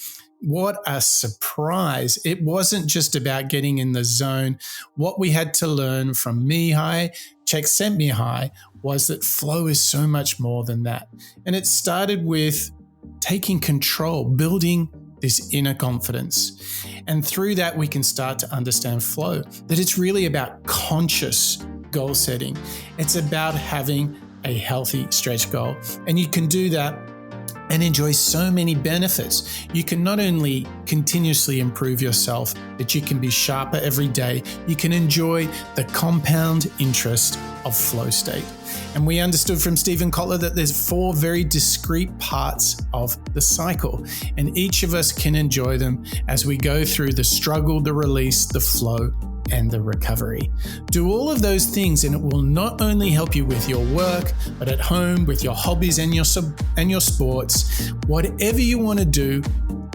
What a surprise. It wasn't just about getting in the zone. What we had to learn from Mihaly Csikszentmihalyi was that flow is so much more than that. And it started with taking control, building this inner confidence. And through that, we can start to understand flow, that it's really about conscious goal setting. It's about having a healthy stretch goal. And you can do that and enjoy so many benefits. You can not only continuously improve yourself, but you can be sharper every day. You can enjoy the compound interest of flow state. And we understood from Stephen Kotler that there's 4 very discrete parts of the cycle, and each of us can enjoy them as we go through the struggle, the release, the flow, and the recovery. Do all of those things and it will not only help you with your work, but at home, with your hobbies and your sports. Whatever you want to do,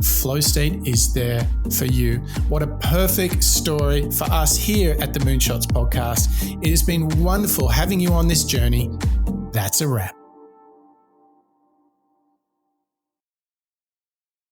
flow state is there for you. What a perfect story for us here at the Moonshots podcast. It has been wonderful having you on this journey. That's a wrap.